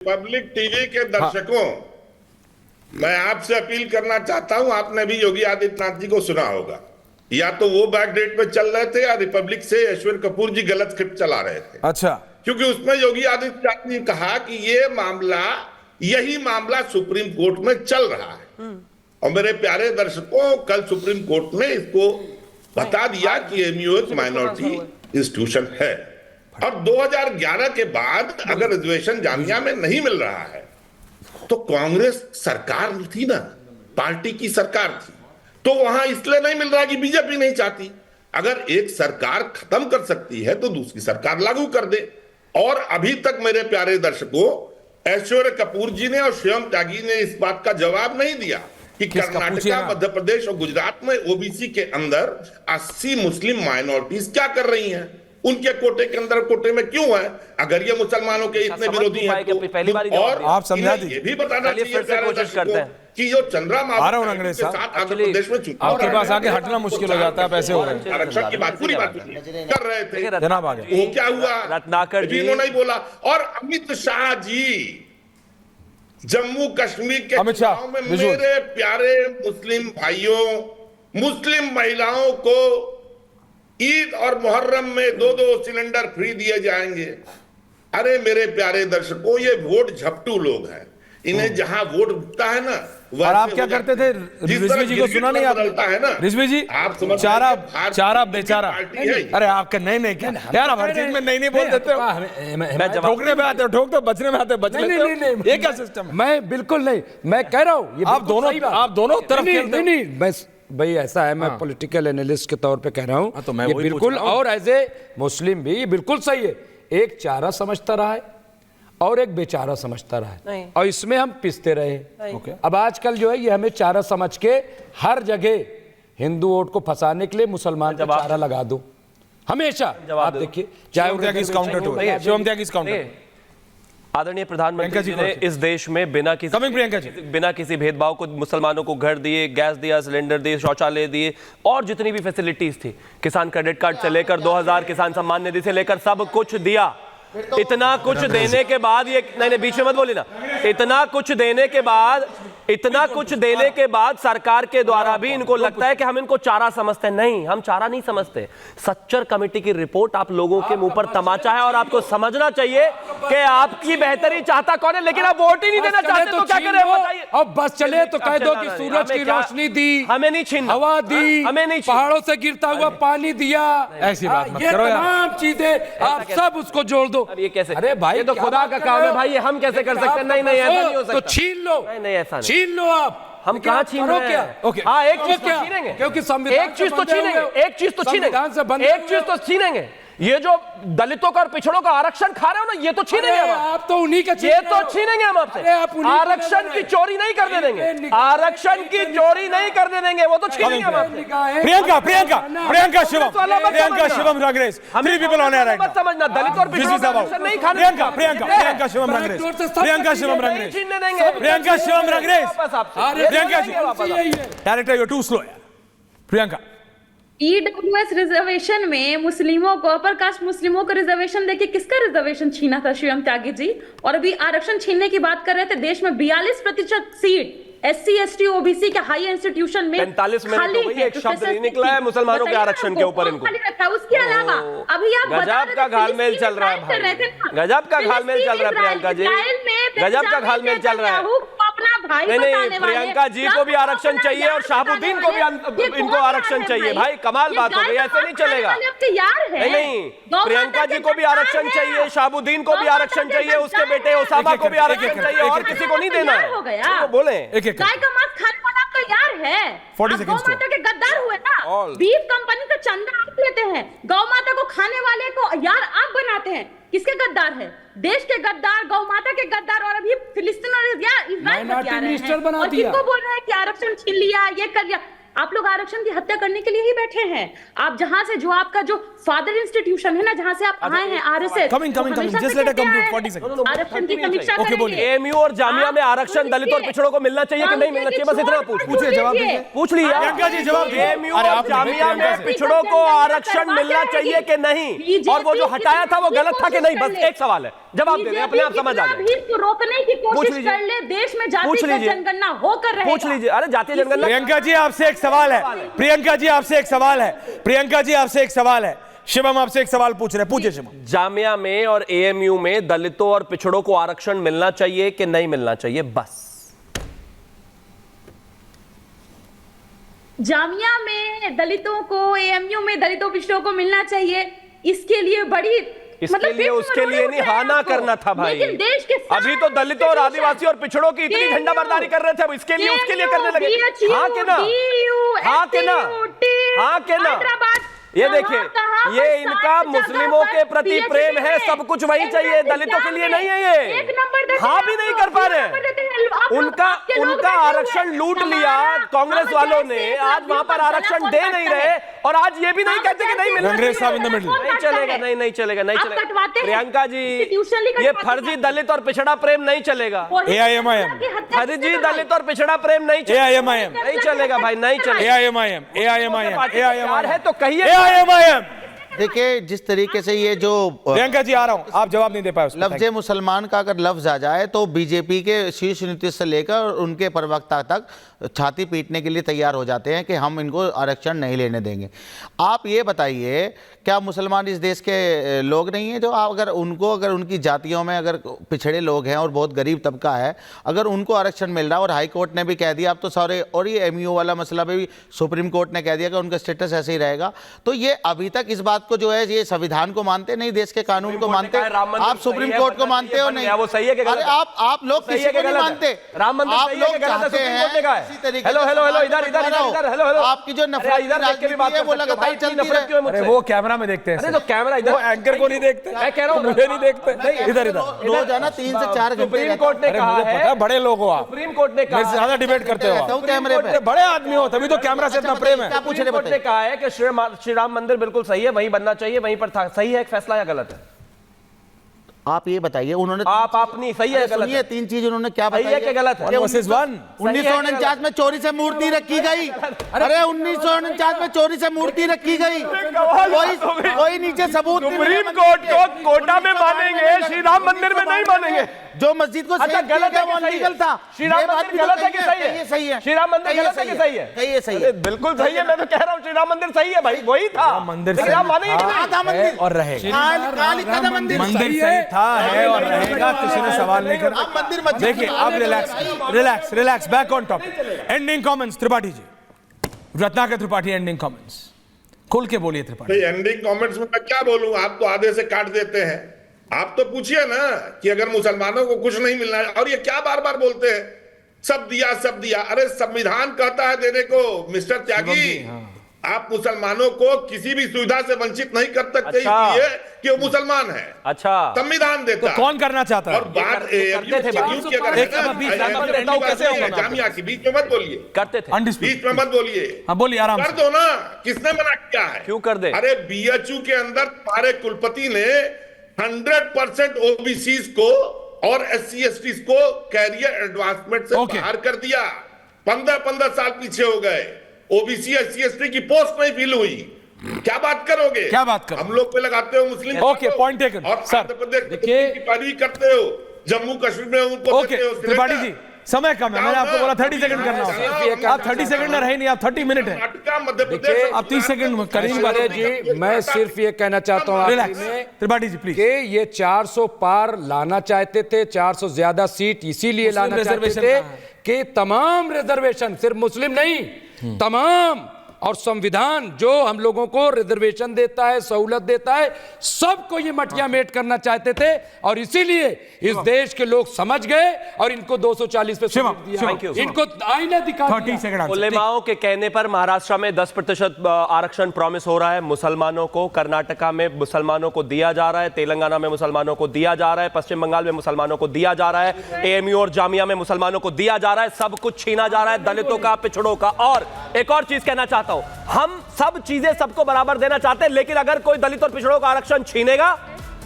Public TV के दर्शकों, मैं आपसे अपील करना चाहता हूं, आपने भी योगी आदित्यनाथ जी को सुना होगा, या तो वो बैक डेट पे चल रहे थे या रिपब्लिक से ऐश्वर्य कपूर जी गलत स्क्रिप्ट चला रहे थे। अच्छा, क्योंकि उसमें योगी आदित्यनाथ ने कहा कि यही मामला सुप्रीम कोर्ट में चल रहा है। और मेरे प्यारे दर्शकों, कल सुप्रीम कोर्ट ने इसको बता दिया कि एमयू एक माइनॉरिटी इंस्टीट्यूशन है। और 2011 के बाद अगर रिजर्वेशन जामिया में नहीं मिल रहा है तो कांग्रेस सरकार थी ना, पार्टी की सरकार थी, तो वहां इसलिए नहीं मिल रहा कि बीजेपी नहीं चाहती। अगर एक सरकार खत्म कर सकती है तो दूसरी सरकार लागू कर दे। और अभी तक मेरे प्यारे दर्शकों, ऐश्वर्य कपूर जी ने और शिवम त्यागी ने इस बात का जवाब नहीं दिया कि कर्नाटका, मध्य प्रदेश और गुजरात में ओबीसी के अंदर 80 मुस्लिम माइनॉरिटीज क्या कर रही हैं, उनके कोटे के अंदर कोटे में क्यों है। अगर ये मुसलमानों के इतने विरोधी हैं तो पहली बार और आप समझा दीजिए, ये भी बताना चाहिए कोशिश करते हैं कि जो चंद्रबाबू अंग्रेज के साथ आंध्र प्रदेश में चुनाव आपके पास आके हटना मुश्किल हो जाता है, पैसे हो गए। आरक्षण की बात पूरी बात कर रहे थे, जनाब आगे वो क्या हुआ, रत्नाकर जी नहीं बोला। और अमित शाह जी जम्मू कश्मीर के अमित शाह, चुनाव में मेरे प्यारे मुस्लिम भाइयों, मुस्लिम महिलाओं को ईद और मुहर्रम में 2-2 सिलेंडर फ्री दिए जाएंगे। अरे मेरे प्यारे दर्शकों, ये वोट झपटू लोग हैं, इन्हें जहां वोट उठता है ना। और आप क्या करते थे? रिजवी जी को सुना नहीं आपने? है ना रिजवी जी, आप चारा बेचारा। अरे आपका नहीं क्या यार, हर चीज में नहीं बोल देते हो। ठोकने में आते हो ठोक दो, बचने में आते हो बच लेते हो। ये क्या सिस्टम है? मैं बिल्कुल नहीं, मैं कह रहा हूँ आप दोनों तरफ खेलते हो। नहीं, बस भाई ऐसा है, मैं पॉलिटिकल एनालिस्ट के तौर पे कह रहा हूँ, तो मैं ये वही बिल्कुल, पूछ रहा हूं। और एज ए मुस्लिम भी बिल्कुल सही है। एक चारा समझता रहा है और एक बेचारा समझता रहा है, और इसमें हम पिसते रहे। अब आजकल जो है ये हमें चारा समझ के हर जगह हिंदू वोट को फंसाने के लिए मुसलमान का चारा लगा दो हमेशा। आप देखिए, चाहे शिवम त्यागी काउंटर, आदरणीय प्रधानमंत्री जी ने इस देश में बिना किसी भेदभाव को मुसलमानों को घर दिए, गैस दिया, सिलेंडर दिए, शौचालय दिए और जितनी भी फैसिलिटीज थी, किसान क्रेडिट कार्ड से लेकर 2000 किसान सम्मान निधि से लेकर सब कुछ दिया। इतना कुछ देने के बाद ये नहीं बीच में मत बोली ना। इतना कुछ देने के बाद सरकार के द्वारा भी इनको लगता है कि हम इनको चारा समझते हैं। नहीं, हम चारा नहीं समझते। सच्चर कमेटी की रिपोर्ट आप लोगों के मुंह पर तमाचा है और आपको समझना चाहिए कि आपकी बेहतरी चाहता कौन है, लेकिन आप वोट ही नहीं देना चाहते तो क्या करें बताइए। अब बस चले तो कह दो कि सूरज की रोशनी दी, हमें नहीं छीनना, हवा दी, हमें नहीं, पहाड़ों से गिरता हुआ पानी दिया, ऐसी बात मत ये करो यार। तमाम चीजें आप सब उसको जोड़ दो। ये कैसे? अरे भाई, ये तो खुदा का काम है भाई, ये हम कैसे कर सकते हैं? नहीं ऐसा नहीं हो सकता। तो छीन लो, नहीं ऐसा नहीं, छीन लो आप। हम कहाँ छीन रहे हैं? क्या? हाँ, एक चीज तो छीनेंगे, क्योंकि संविधान एक चीज तो छीनेंगे, एक चीज तो छीनेंगे। ये जो दलितों का और पिछड़ों का आरक्षण खा रहे हो ना, ये तो छीनेंगे हम। आप तो उन्हीं का ये तो छीनेंगे हम आपसे। आरक्षण की चोरी नहीं करने देंगे, आरक्षण की चोरी नहीं करने देंगे, वो तो छीनेंगे हम आपसे। Priyanka Shivam Rangrez, 3 people on air right now. मत समझना, दलित और पिछड़ों का आरक्षण नहीं खाने देंगे। प्रियंका शिवम रंगरेज, नहीं छीनने देंगे। प्रियंका शिवम रंगरेज, वापस आपसे, Priyanka ji, director you to slow यार। प्रियंका, ईडब्ल्यूएस रिजर्वेशन में मुस्लिमों को, अपर कास्ट मुस्लिमों को रिजर्वेशन देके किसका रिजर्वेशन छीना था शिवम त्यागी जी? और अभी आरक्षण छीनने की बात कर रहे थे। देश में 42% सीट SC ST OBC के हाई इंस्टीट्यूशन में 45 में एक शब्द नहीं निकला है मुसलमानों के आरक्षण के ऊपर इनको। उसके अलावा अभी आप गजब का घालमेल चल रहा है भाई, गजब का घालमेल चल रहा है प्रियंका जी, गजब का घालमेल चल रहा है। नहीं, प्रियंका जी को भी आरक्षण चाहिए और शहाबुद्दीन को भी इनको आरक्षण चाहिए। भाई कमाल बात हो गई, ऐसे नहीं चलेगा। नहीं, प्रियंका जी को भी आरक्षण चाहिए, शहाबुद्दीन को भी आरक्षण चाहिए, उसके बेटे ओसामा को भी आरक्षण चाहिए, और किसी को नहीं देना है। बोले गाय का मांस खाने वाला तो यार है। 40 seconds गौ माता के गद्दार हुए ना, बीफ कंपनी से चंदा आप लेते हैं, गौ माता को खाने वाले को यार आप बनाते हैं। किसके गद्दार है? देश के गद्दार, गौ माता के गद्दार, और अभी फिलिस्तीन और इजराइल बना दिया। और किसको बोल रहे हैं कि आरक्षण छीन लिया, ये कर लिया? आप लोग आरक्षण की हत्या करने के लिए ही बैठे हैं। आप जहां से जो आपका जो फादर इंस्टीट्यूशन है ना, जहां से आप आए हैं RSS, Coming, just let her complete 40 seconds. आरक्षण की समीक्षा Okay, बोलिए। करेंगे। एएमयू और जामिया में आरक्षण दलित और पिछड़ों को मिलना चाहिए कि नहीं मिलना चाहिए, बस इतना पूछिए, जवाब दीजिए। पूछ लिया। प्रियंका जी जवाब दीजिए। एएमयू अरे और आपने जामिया प्रियंका में से- पिछड़ों को आरक्षण मिलना चाहिए कि नहीं, और वो जो हटाया था वो गलत था कि नहीं, बस एक सवाल है, जवाब दे दें, अपने आप समझ आ जाए। इसको रोकने की पूछ कोशिश लीजिए। कर ले, देश में पूछ जाति लीजिए। जनगणना होकर रहेगा। पूछ लीजिए। अरे जातीय जनगणना, प्रियंका जी आपसे एक सवाल है, प्रियंका जी आपसे एक सवाल है, प्रियंका जी आपसे एक सवाल है, शिवम आपसे एक सवाल पूछ रहे हैं, पूछिए शिवम। जामिया में और एएमयू में दलितों और पिछड़ों को आरक्षण मिलना चाहिए कि नहीं मिलना चाहिए, बस। जामिया में दलितों को, एएमयू में दलितों पिछड़ों को मिलना चाहिए, इसके लिए बड़ी इसके लिए उसके लिए नहीं, हाँ ना करना था भाई। लेकिन देश के अभी तो दलितों और आदिवासी और पिछड़ों की इतनी झंडा बरदारी कर रहे थे, अब इसके लिए उसके लिए करने लगे। हाँ के ना, हाँ के ना, हाँ के ना। ये देखिए, ये इनका मुस्लिमों के प्रति प्रेम है, सब कुछ वही चाहिए, दलितों के लिए नहीं है ये। हाँ भी नहीं कर पा रहे, उनका आरक्षण लूट लिया कांग्रेस वालों ने, आज वहां पर आरक्षण दे नहीं रहे, और आज ये भी नहीं कहते कि नहीं मिलना कांग्रेस साहब इन द मिडिल। नहीं चलेगा, नहीं चलेगा, नहीं चलेगा। प्रियंका जी, ये फर्जी दलित और पिछड़ा प्रेम नहीं चलेगा। AIMIM, फर्जी दलित और पिछड़ा प्रेम नहीं चलेगा, AIMIM, नहीं चलेगा भाई, नहीं चलेगा। AIMIM, AIMIM, यार है तो कहिए। AIMIM। देखिए, जिस तरीके से ये जो प्रियंका जी आ रहा हूं, आप जवाब नहीं दे पाए उसको। लफ्ज़ मुसलमान का अगर लफ्ज आ जाए तो बीजेपी के शीर्ष नीति से लेकर उनके प्रवक्ता तक छाती पीटने के लिए तैयार हो जाते हैं कि हम इनको आरक्षण नहीं लेने देंगे। आप ये बताइए, क्या मुसलमान इस देश के लोग नहीं हैं जो अगर उनकी जातियों में अगर पिछड़े लोग हैं और बहुत गरीब तबका है, अगर उनको आरक्षण मिल रहा है, और हाई कोर्ट ने भी कह दिया अब तो सारे, और ये एमयू वाला मसला भी सुप्रीम कोर्ट ने कह दिया कि उनका स्टेटस ऐसे ही रहेगा, तो ये अभी तक इस बात को जो है, ये संविधान को मानते नहीं, देश के कानून को मानते, आप सुप्रीम कोर्ट को मानते हो नहीं? वो सही है कि गलत है? अरे आप लोग किसी को नहीं मानते, राम मंदिर आप सही है कि लोग गलत है? चाहते सुप्रीम कोर्ट ने कहा है। हैं इसी तरीके हेलो से हेलो हेलो, इधर इधर इधर, हेलो हेलो, आपकी जो नफरत की इधर देख के भी बात राजनीति है वो कर सकते हो भाई, लगातार इतनी चलती नफरत क्यों है है। अरे मुझसे? वो कैमरा में देखते हैं, अरे तो कैमरा इधर, वो एंकर को नहीं देखते, मैं कह रहा हूँ मुझे नहीं देखते, इधर इधर। रोजाना 3 से 4 घंटे सुप्रीम कोर्ट ने अरे कहा मुझे पता है, है, बड़े लोग हो आप, सुप्रीम कोर्ट ने मेरे कहा से ज्यादा डिबेट करते हो रहता आप, हूं कैमरे पे। अरे बड़े आदमी हो तभी तो कैमरा से इतना प्रेम है। क्या पूछ रहे सुप्रीम कोर्ट ने कहा है कि श्री राम मंदिर बिल्कुल सही है, वहीं बनना चाहिए, वहीं पर था। सही है एक फैसला या गलत है? आप ये बताइए, उन्होंने आप अपनी सही है गलत सुनिए, है? 3 चीज उन्होंने क्या सही बताई है कि गलत है? 1949 में चोरी से मूर्ति रखी गई। अरे 1949 में चोरी से मूर्ति रखी गई, कोई नीचे सबूत नहीं मिला। सुप्रीम कोर्ट को कोटा में मानेंगे, श्री राम मंदिर में नहीं मानेंगे। जो मस्जिद को अच्छा, गलत है वो कि सही लीगल है? था। श्री राम ये बात मंदिर भी तो गलत है कि कहिए, सही है? कहिए सही है। श्री राम मंदिर कहिए गलत है कि सही है? कहिए सही अरे है। बिल्कुल सही है, मैं तो कह रहा हूँ श्री राम मंदिर सही है भाई, वही था मंदिर लेकिन आप मानेंगे कि नहीं? आधा मंदिर और रहेगा, कहाँ लिखा था मंदिर? मंदिर सही था, है और रहेगा, किसी ने सवाल नहीं आप करा। मंदिर मस्जिद देखिए आप relax, back on topic. Ending comments Tripathi ji, Ratnakar Tripathi, ending comments खुल के बोलिए त्रिपाठी। एंडिंग कमेंट्स में मैं क्या बोलूं, आप तो आधे से काट देते हैं। आप तो पूछिए ना कि अगर मुसलमानों को कुछ नहीं मिलना है, और ये क्या बार बार बोलते हैं सब दिया सब दिया। अरे संविधान कहता है देने को मिस्टर त्यागी, आप मुसलमानों को किसी भी सुविधा से वंचित नहीं कर सकते, अच्छा। इसलिए कि वो मुसलमान है। अच्छा, संविधान देता तो कौन करना चाहता और है? बात करते थे जामिया की बीच में मत बोलिए, करते थे, बीच में मत बोलिए, हाँ बोलिए आराम कर से। दो ना, किसने मना किया है? क्यों कर दे? अरे बीएचयू के अंदर तुम्हारे कुलपति ने 100% ओबीसी को और SC ST को कैरियर एडवांसमेंट से बाहर कर दिया। 15 साल पीछे हो गए, ओबीसी SC ST की पोस्ट नहीं फिल हुई। क्या बात करोगे? क्या बात करोगे? हम लोग पे लगाते हो मुस्लिम। ओके, point taken, और sir। आंध्र प्रदेश देखिए- की पैरवी करते हो, जम्मू कश्मीर में उनको ओके देते हो त्रिपाठी सिलेंडर। जी, समय कम है, मैंने आपको बोला 30 सेकंड करना होगा, आप 30 सेकंड में रहे नहीं, आप 30 मिनट है, कर्नाटक, मध्य प्रदेश, आप 30 सेकंड करीब अरे जी, मैं सिर्फ ये कहना चाहता हूँ रिलैक्स आखिरी में त्रिपाठी जी प्लीज। कि ये 400 पार लाना चाहते थे, 400 ज्यादा सीट इसीलिए मुस्लिम लाना चाहते रिजर्वेशन थे कहाँ है? कि तमाम रिजर्वेशन, सिर्फ मुस्लिम नहीं, तमाम, और संविधान जो हम लोगों को रिजर्वेशन देता है, सहूलत देता है, सबको ये मटिया मेट करना चाहते थे, और इसीलिए इस देश के लोग समझ गए और इनको 240 पे शिवम, सबूत दिया। Thank you. इनको आईना दिखा 30 दिया। Second answer. उलेमाओं के कहने पर महाराष्ट्र में 10% आरक्षण प्रॉमिस हो रहा है मुसलमानों को, कर्नाटका में मुसलमानों को दिया जा रहा है, तेलंगाना में मुसलमानों को दिया जा रहा है, पश्चिम बंगाल में मुसलमानों को दिया जा रहा है, एएमयू और जामिया में मुसलमानों को दिया जा रहा है, सब कुछ छीना जा रहा है, दलितों का, पिछड़ों का, और एक और चीज कहना चाहता हूं, हम सब चीजें सबको बराबर देना चाहते हैं, लेकिन अगर कोई दलित और पिछड़ों का आरक्षण छीनेगा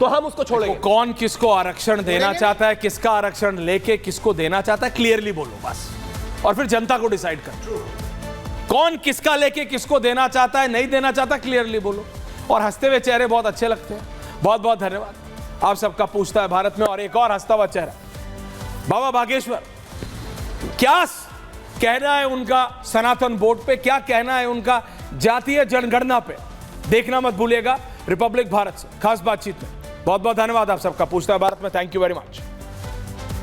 तो हम उसको छोड़ेंगे। कौन किसको आरक्षण देना चाहता है, किसका आरक्षण लेके किसको देना चाहता है, क्लियरली बोलो बस, और फिर जनता को डिसाइड कर। कौन किसका लेके किसको देना चाहता है, नहीं देना चाहता, क्लियरली बोलो। और हंसते हुए चेहरे बहुत अच्छे लगते हैं, बहुत बहुत धन्यवाद आप सबका। पूछता है भारत में, और एक और हंसता हुआ चेहरा, बाबा बागेश्वर, क्या कहना है उनका सनातन बोर्ड पे, क्या कहना है उनका जातीय जनगणना पे, देखना मत भूलिएगा रिपब्लिक भारत से खास बातचीत में। बहुत बहुत धन्यवाद आप सबका। पूछता है भारत में, थैंक यू वेरी मच।